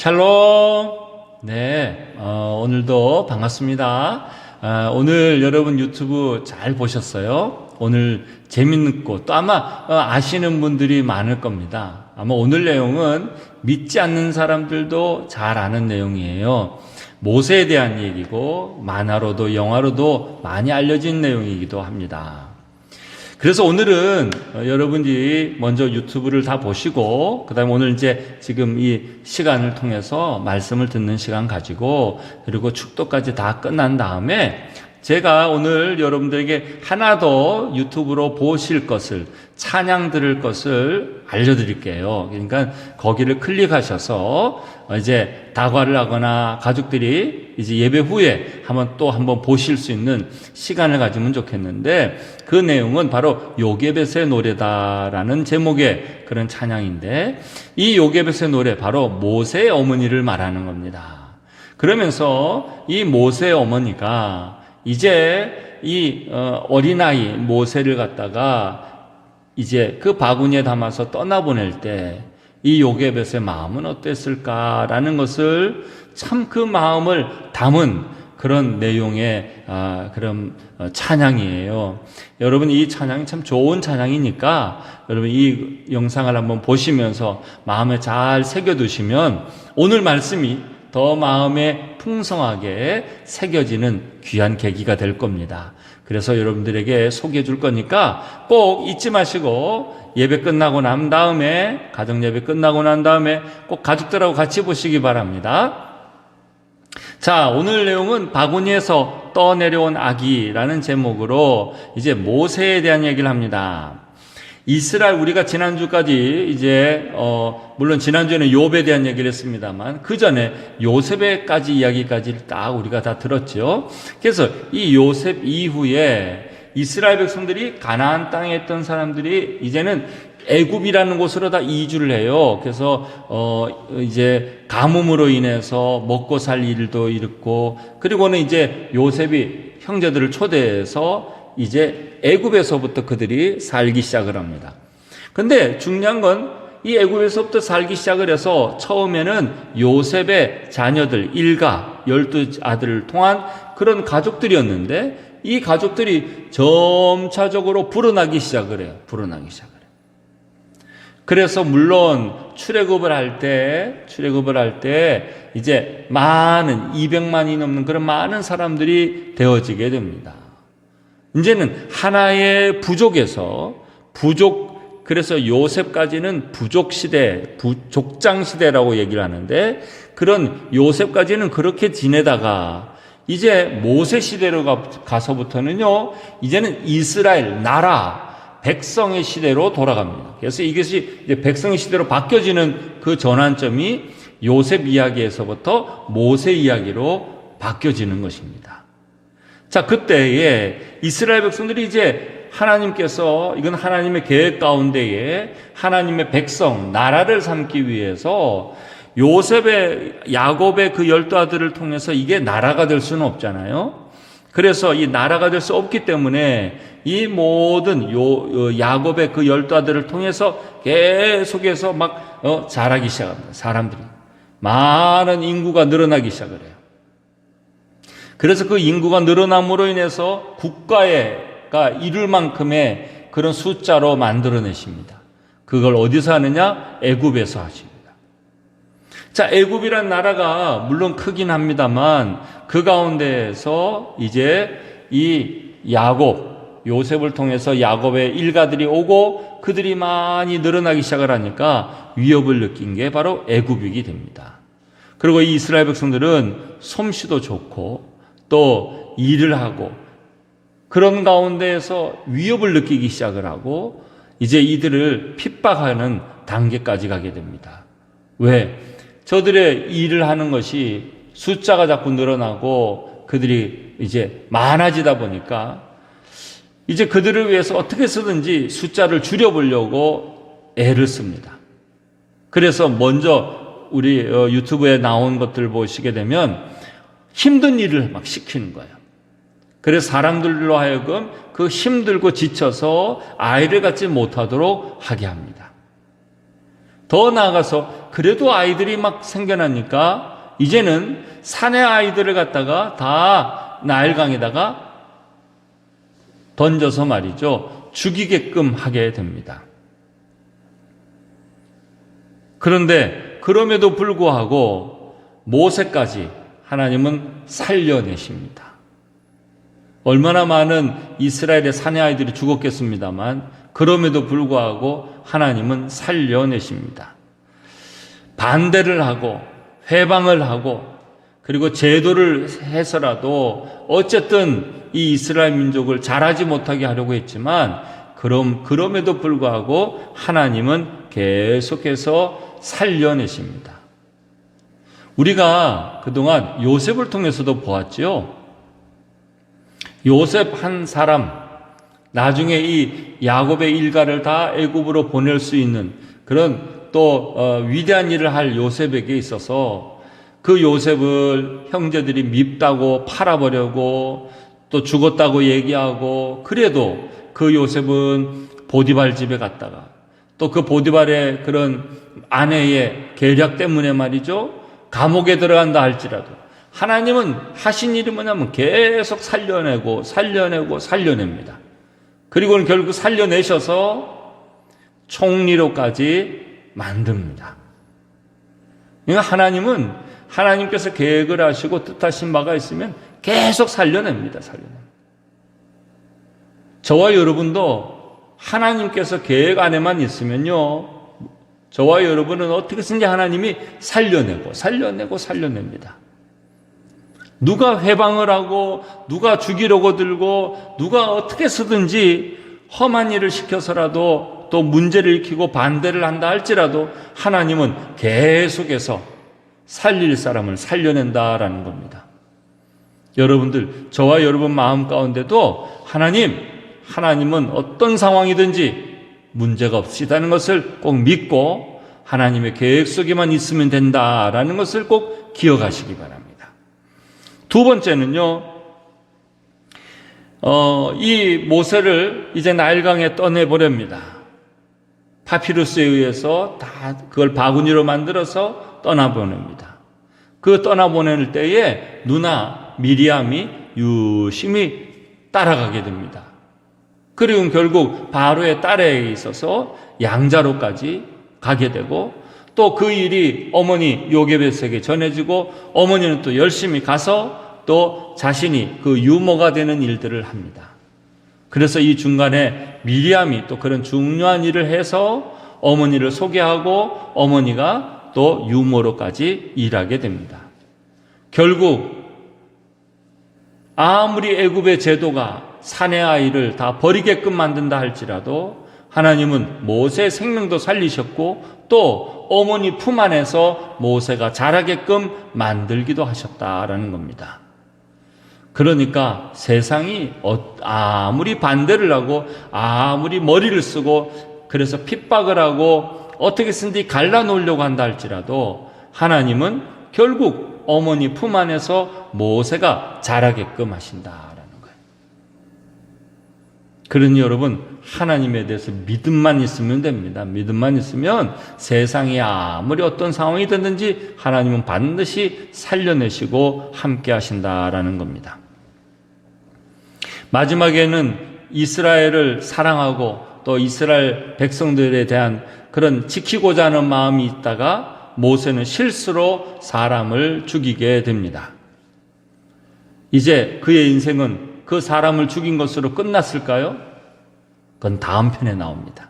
샬롬. 네, 오늘도 반갑습니다. 오늘 여러분 유튜브 잘 보셨어요? 오늘 재밌고 또 아마 아시는 분들이 많을 겁니다. 아마 오늘 내용은 믿지 않는 사람들도 잘 아는 내용이에요. 모세에 대한 얘기고 만화로도 영화로도 많이 알려진 내용이기도 합니다. 그래서 오늘은 여러분들이 먼저 유튜브를 다 보시고 그 다음에 오늘 이제 지금 이 시간을 통해서 말씀을 듣는 시간 가지고 그리고 축도까지 다 끝난 다음에 제가 오늘 여러분들에게 하나 더 유튜브로 보실 것을 찬양 들을 것을 알려드릴게요. 그러니까 거기를 클릭하셔서 이제 다과를 하거나 가족들이 이제 예배 후에 한번 보실 수 있는 시간을 가지면 좋겠는데 그 내용은 바로 요게벳의 노래다라는 제목의 그런 찬양인데 이 요게벳의 노래 바로 모세의 어머니를 말하는 겁니다. 그러면서 이 모세의 어머니가 이제 이 어린아이 모세를 갖다가 이제 그 바구니에 담아서 떠나보낼 때 이 요게벳의 마음은 어땠을까라는 것을 참 그 마음을 담은 그런 내용의 그런 찬양이에요. 여러분 이 찬양이 참 좋은 찬양이니까 여러분 이 영상을 한번 보시면서 마음에 잘 새겨두시면 오늘 말씀이 더 마음에 풍성하게 새겨지는 귀한 계기가 될 겁니다. 그래서 여러분들에게 소개해 줄 거니까 꼭 잊지 마시고 예배 끝나고 난 다음에 가정 예배 끝나고 난 다음에 꼭 가족들하고 같이 보시기 바랍니다. 자, 오늘 내용은 바구니에서 떠내려온 아기라는 제목으로 이제 모세에 대한 얘기를 합니다. 이스라엘 우리가 지난주까지 이제 물론 지난주에는 욥에 대한 얘기를 했습니다만 그 전에 요셉의까지 이야기까지 딱 우리가 다 들었죠. 그래서 이 요셉 이후에 이스라엘 백성들이 가나안 땅에 있던 사람들이 이제는 애굽이라는 곳으로 다 이주를 해요. 그래서 이제 가뭄으로 인해서 먹고 살 일도 잃고 그리고는 이제 요셉이 형제들을 초대해서 이제 애굽에서부터 그들이 살기 시작을 합니다. 근데 중요한 건 이 애굽에서부터 살기 시작을 해서 처음에는 요셉의 자녀들 일가 12아들을 통한 그런 가족들이었는데 이 가족들이 점차적으로 불어나기 시작을 해요. 그래서 물론 출애굽을 할 때 이제 많은 200만이 넘는 그런 많은 사람들이 되어지게 됩니다. 이제는 하나의 부족에서 그래서 요셉까지는 부족 시대, 족장 시대라고 얘기를 하는데 그런 요셉까지는 그렇게 지내다가 이제 모세 시대로 가서부터는요, 이제는 이스라엘 나라 백성의 시대로 돌아갑니다. 그래서 이것이 이제 백성의 시대로 바뀌어지는 그 전환점이 요셉 이야기에서부터 모세 이야기로 바뀌어지는 것입니다. 자, 그때에 이스라엘 백성들이 이제 하나님께서 이건 하나님의 계획 가운데에 하나님의 백성, 나라를 삼기 위해서 야곱의 그 12아들을 통해서 이게 나라가 될 수는 없잖아요. 그래서 이 나라가 될 수 없기 때문에 이 모든 야곱의 그 12아들을 통해서 계속해서 막 자라기 시작합니다. 사람들이. 많은 인구가 늘어나기 시작을 해요. 그래서 그 인구가 늘어남으로 인해서 국가가 이룰 만큼의 그런 숫자로 만들어내십니다. 그걸 어디서 하느냐? 애굽에서 하십니다. 자, 애굽이란 나라가 물론 크긴 합니다만 그 가운데에서 이제 이 요셉을 통해서 야곱의 일가들이 오고 그들이 많이 늘어나기 시작을 하니까 위협을 느낀 게 바로 애굽이게 됩니다. 그리고 이 이스라엘 백성들은 솜씨도 좋고 또 일을 하고 그런 가운데에서 위협을 느끼기 시작을 하고 이제 이들을 핍박하는 단계까지 가게 됩니다. 왜? 저들의 일을 하는 것이 숫자가 자꾸 늘어나고 그들이 이제 많아지다 보니까 이제 그들을 위해서 어떻게 쓰든지 숫자를 줄여보려고 애를 씁니다. 그래서 먼저 우리 유튜브에 나온 것들 보시게 되면 힘든 일을 막 시키는 거예요. 그래서 사람들로 하여금 그 힘들고 지쳐서 아이를 갖지 못하도록 하게 합니다. 더 나아가서 그래도 아이들이 막 생겨나니까 이제는 사내 아이들을 갖다가 다 나일강에다가 던져서 말이죠, 죽이게끔 하게 됩니다. 그런데 그럼에도 불구하고 모세까지 하나님은 살려내십니다. 얼마나 많은 이스라엘의 사내 아이들이 죽었겠습니다만 그럼에도 불구하고 하나님은 살려내십니다. 반대를 하고 회방을 하고 그리고 제도를 해서라도 어쨌든 이 이스라엘 민족을 잘하지 못하게 하려고 했지만 그럼에도 불구하고 하나님은 계속해서 살려내십니다. 우리가 그동안 요셉을 통해서도 보았죠. 요셉 한 사람, 나중에 이 야곱의 일가를 다 애굽으로 보낼 수 있는 그런 또 위대한 일을 할 요셉에게 있어서 그 요셉을 형제들이 밉다고 팔아버려고 또 죽었다고 얘기하고, 그래도 그 요셉은 보디발 집에 갔다가 또 그 보디발의 그런 아내의 계략 때문에 말이죠, 감옥에 들어간다 할지라도 하나님은 하신 일이 뭐냐면 계속 살려냅니다. 그리고는 결국 살려내셔서 총리로까지 만듭니다. 그러니까 하나님은 하나님께서 계획을 하시고 뜻하신 바가 있으면 계속 살려냅니다. 저와 여러분도 하나님께서 계획 안에만 있으면요, 저와 여러분은 어떻게든지 하나님이 살려냅니다. 누가 회방을 하고 누가 죽이려고 들고 누가 어떻게 쓰든지 험한 일을 시켜서라도 또 문제를 일으키고 반대를 한다 할지라도 하나님은 계속해서 살릴 사람을 살려낸다라는 겁니다. 여러분들, 저와 여러분 마음 가운데도 하나님은 어떤 상황이든지 문제가 없으시다는 것을 꼭 믿고 하나님의 계획 속에만 있으면 된다라는 것을 꼭 기억하시기 바랍니다. 두 번째는요, 이 모세를 이제 나일강에 떠내보렵니다. 파피루스에 의해서 다 그걸 바구니로 만들어서 떠나보냅니다. 그 떠나보낼 때에 누나 미리암이 유심히 따라가게 됩니다. 그리고 결국 바로의 딸에 있어서 양자로까지 가게 되고, 또 그 일이 어머니 요게벳에게 전해지고 어머니는 또 열심히 가서 또 자신이 그 유모가 되는 일들을 합니다. 그래서 이 중간에 미리암이 또 그런 중요한 일을 해서 어머니를 소개하고 어머니가 또 유모로까지 일하게 됩니다. 결국 아무리 애굽의 제도가 사내 아이를 다 버리게끔 만든다 할지라도 하나님은 모세의 생명도 살리셨고 또 어머니 품 안에서 모세가 자라게끔 만들기도 하셨다라는 겁니다. 그러니까 세상이 아무리 반대를 하고 아무리 머리를 쓰고 그래서 핍박을 하고 어떻게 쓰든지 갈라놓으려고 한다 할지라도 하나님은 결국 어머니 품 안에서 모세가 자라게끔 하신다라는 거예요. 그러니 여러분, 하나님에 대해서 믿음만 있으면 됩니다. 믿음만 있으면 세상이 아무리 어떤 상황이 됐든지 하나님은 반드시 살려내시고 함께 하신다라는 겁니다. 마지막에는 이스라엘을 사랑하고 또 이스라엘 백성들에 대한 그런 지키고자 하는 마음이 있다가 모세는 실수로 사람을 죽이게 됩니다. 이제 그의 인생은 그 사람을 죽인 것으로 끝났을까요? 그건 다음 편에 나옵니다.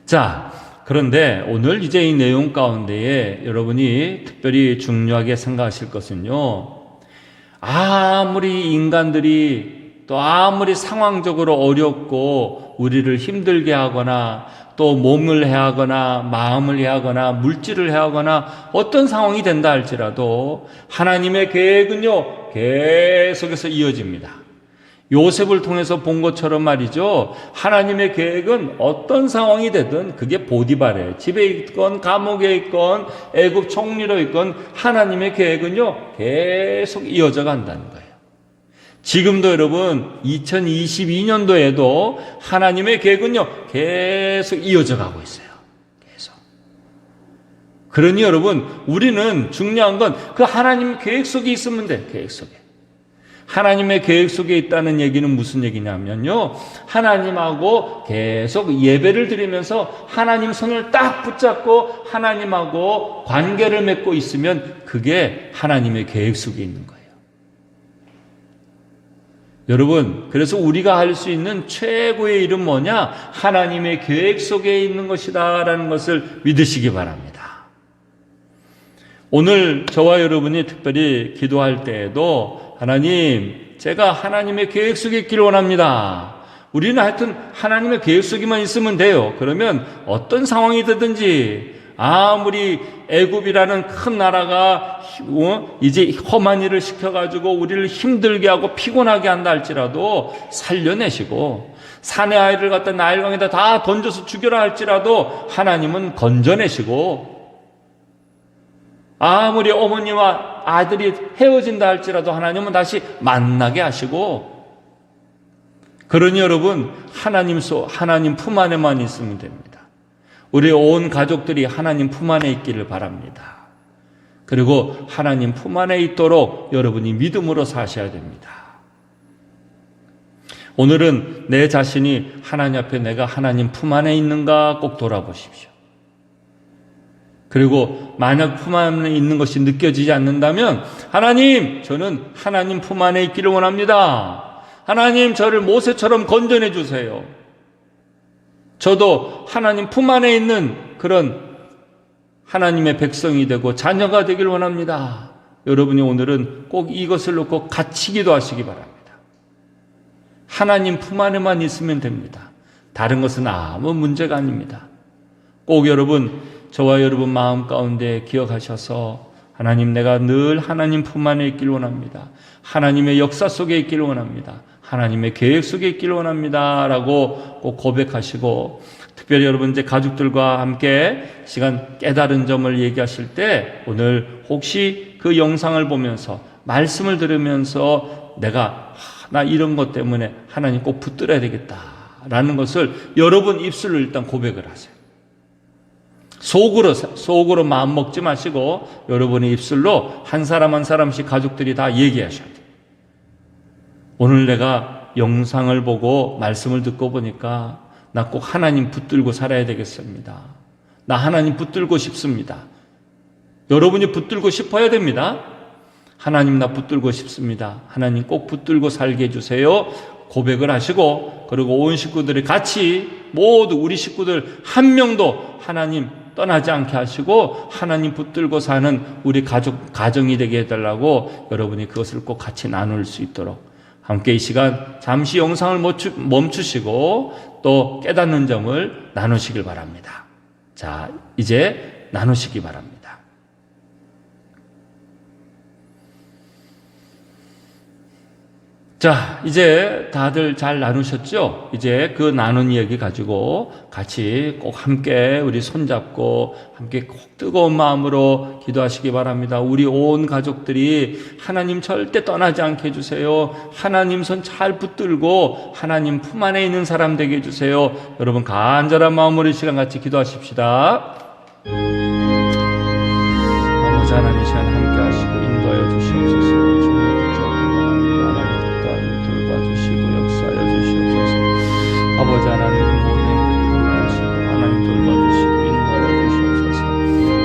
자, 그런데 오늘 이제 이 내용 가운데에 여러분이 특별히 중요하게 생각하실 것은요, 아무리 인간들이 또 아무리 상황적으로 어렵고 우리를 힘들게 하거나 또 몸을 해하거나 마음을 해하거나 물질을 해하거나 어떤 상황이 된다 할지라도 하나님의 계획은요 계속해서 이어집니다. 요셉을 통해서 본 것처럼 말이죠, 하나님의 계획은 어떤 상황이 되든 그게 보디발에 집에 있건 감옥에 있건 애굽 총리로 있건 하나님의 계획은요 계속 이어져 간다는 거예요. 지금도 여러분 2022년도에도 하나님의 계획은요 계속 이어져 가고 있어요. 계속. 그러니 여러분, 우리는 중요한 건 그 하나님 계획 속에 있으면 돼. 계획 속에. 하나님의 계획 속에 있다는 얘기는 무슨 얘기냐면요, 하나님하고 계속 예배를 드리면서 하나님 손을 딱 붙잡고 하나님하고 관계를 맺고 있으면 그게 하나님의 계획 속에 있는 거예요. 여러분, 그래서 우리가 할 수 있는 최고의 일은 뭐냐? 하나님의 계획 속에 있는 것이다 라는 것을 믿으시기 바랍니다. 오늘 저와 여러분이 특별히 기도할 때에도 하나님, 제가 하나님의 계획 속에 있기를 원합니다. 우리는 하여튼 하나님의 계획 속에만 있으면 돼요. 그러면 어떤 상황이 되든지, 아무리 애굽이라는 큰 나라가 이제 험한 일을 시켜가지고 우리를 힘들게 하고 피곤하게 한다 할지라도 살려내시고, 사내 아이를 갖다 나일강에다 다 던져서 죽여라 할지라도 하나님은 건져내시고, 아무리 어머니와 아들이 헤어진다 할지라도 하나님은 다시 만나게 하시고, 그러니 여러분, 하나님 품 안에만 있으면 됩니다. 우리 온 가족들이 하나님 품 안에 있기를 바랍니다. 그리고 하나님 품 안에 있도록 여러분이 믿음으로 사셔야 됩니다. 오늘은 내 자신이 하나님 앞에 내가 하나님 품 안에 있는가 꼭 돌아보십시오. 그리고 만약 품 안에 있는 것이 느껴지지 않는다면, 하나님, 저는 하나님 품 안에 있기를 원합니다. 하나님, 저를 모세처럼 건져내 주세요. 저도 하나님 품 안에 있는 그런 하나님의 백성이 되고 자녀가 되길 원합니다. 여러분이 오늘은 꼭 이것을 놓고 같이 기도하시기 바랍니다. 하나님 품 안에만 있으면 됩니다. 다른 것은 아무 문제가 아닙니다. 꼭 여러분, 저와 여러분 마음 가운데 기억하셔서, 하나님, 내가 늘 하나님 품 안에 있기를 원합니다. 하나님의 역사 속에 있기를 원합니다. 하나님의 계획 속에 있기를 원합니다 라고 꼭 고백하시고, 특별히 여러분 이제 가족들과 함께 시간 깨달은 점을 얘기하실 때, 오늘 혹시 그 영상을 보면서 말씀을 들으면서 나 이런 것 때문에 하나님 꼭 붙들어야 되겠다 라는 것을 여러분 입술로 일단 고백을 하세요. 속으로 마음 먹지 마시고 여러분의 입술로 한 사람 한 사람씩 가족들이 다 얘기하셔야 돼요. 오늘 내가 영상을 보고 말씀을 듣고 보니까 나 꼭 하나님 붙들고 살아야 되겠습니다. 나 하나님 붙들고 싶습니다. 여러분이 붙들고 싶어야 됩니다. 하나님, 나 붙들고 싶습니다. 하나님 꼭 붙들고 살게 해주세요. 고백을 하시고, 그리고 온 식구들이 같이 모두 우리 식구들 한 명도 하나님 떠나지 않게 하시고 하나님 붙들고 사는 우리 가정이 되게 해달라고 여러분이 그것을 꼭 같이 나눌 수 있도록 함께 이 시간 잠시 영상을 멈추시고 또 깨닫는 점을 나누시길 바랍니다. 자, 이제 나누시기 바랍니다. 자, 이제 다들 잘 나누셨죠? 이제 그 나눈 이야기 가지고 같이 꼭 함께 우리 손잡고 함께 꼭 뜨거운 마음으로 기도하시기 바랍니다. 우리 온 가족들이 하나님 절대 떠나지 않게 해주세요. 하나님 손 잘 붙들고 하나님 품 안에 있는 사람 되게 해주세요. 여러분 간절한 마음으로 이 시간 같이 기도하십시다. 아버지 하나님, 이 시간 함께 하시고 인도하여 주시옵소서. 아버지 하나님, 모든 일을 하시고 하나님 돌봐주시고 인도하여 주시옵소서.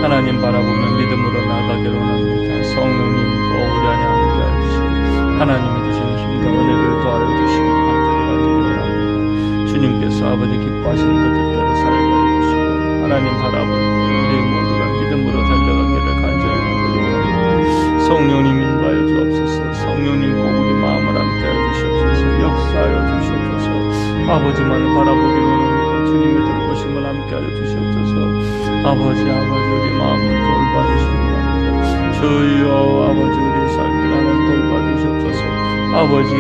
하나님 바라보며 믿음으로 나아가기를 원합니다. 성령님 꼭 우리 안에 함께 하시고 하나님이 주시는 힘과 은혜를 도하여 주시고 간절히 간절히 원합니다. 주님께서 아버지 기뻐하시는 것들대로 살게 해주시고 하나님 바라보며 우리 모두가 믿음으로 달려가기를 간절히 간절히 원합니다. 성령님 인도하여 주옵소서. 성령님 꼭 우리 마음을 함께 하여 주시옵소서. 역사하여 주시옵소서. 아버지만을 바라보기를 원합니다. 주님의 돌보심을 함께하여 주시옵소서. 아버지 우리 마음을 돌봐주시기 바랍니다. 주여 아버지, 우리 삶을 하나님 돌봐주시옵소서. 아버지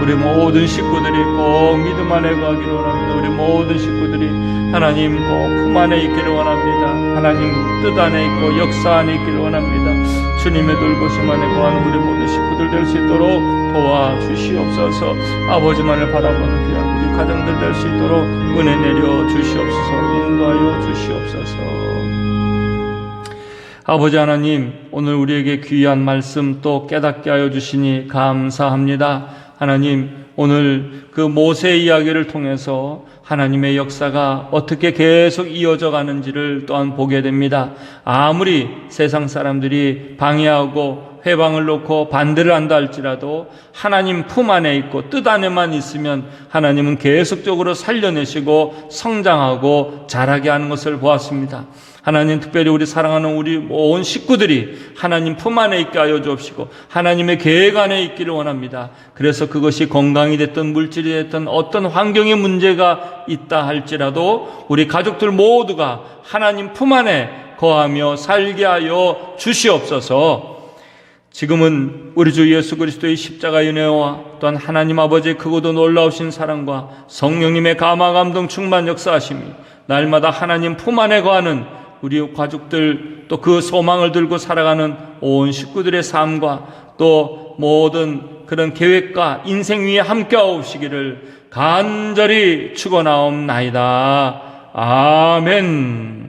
우리 모든 식구들이 꼭 믿음 안에 가기를 원합니다. 우리 모든 식구들이 하나님 꼭 품 안에 있기를 원합니다. 하나님 뜻 안에 있고 역사 안에 있기를 원합니다. 주님의 돌보심 안에 거하는 우리 모든 식구들 될 수 있도록 도와주시옵소서. 아버지만을 바라보는 귀한 우리 가정들 될 수 있도록 은혜 내려 주시옵소서. 인도하여 주시옵소서. 아버지 하나님, 오늘 우리에게 귀한 말씀 또 깨닫게 하여 주시니 감사합니다. 하나님, 오늘 그 모세 이야기를 통해서 하나님의 역사가 어떻게 계속 이어져 가는지를 또한 보게 됩니다. 아무리 세상 사람들이 방해하고 회방을 놓고 반대를 한다 할지라도 하나님 품 안에 있고 뜻 안에만 있으면 하나님은 계속적으로 살려내시고 성장하고 자라게 하는 것을 보았습니다. 하나님, 특별히 우리 사랑하는 우리 온 식구들이 하나님 품 안에 있게 하여 주옵시고 하나님의 계획 안에 있기를 원합니다. 그래서 그것이 건강이 됐든 물질이 됐든 어떤 환경의 문제가 있다 할지라도 우리 가족들 모두가 하나님 품 안에 거하며 살게 하여 주시옵소서. 지금은 우리 주 예수 그리스도의 십자가의 은혜와 또한 하나님 아버지의 크고도 놀라우신 사랑과 성령님의 감화 감동 충만 역사하심이 날마다 하나님 품 안에 거하는 우리 가족들, 또 그 소망을 들고 살아가는 온 식구들의 삶과 또 모든 그런 계획과 인생 위에 함께 하옵시기를 간절히 축원하옵나이다. 아멘.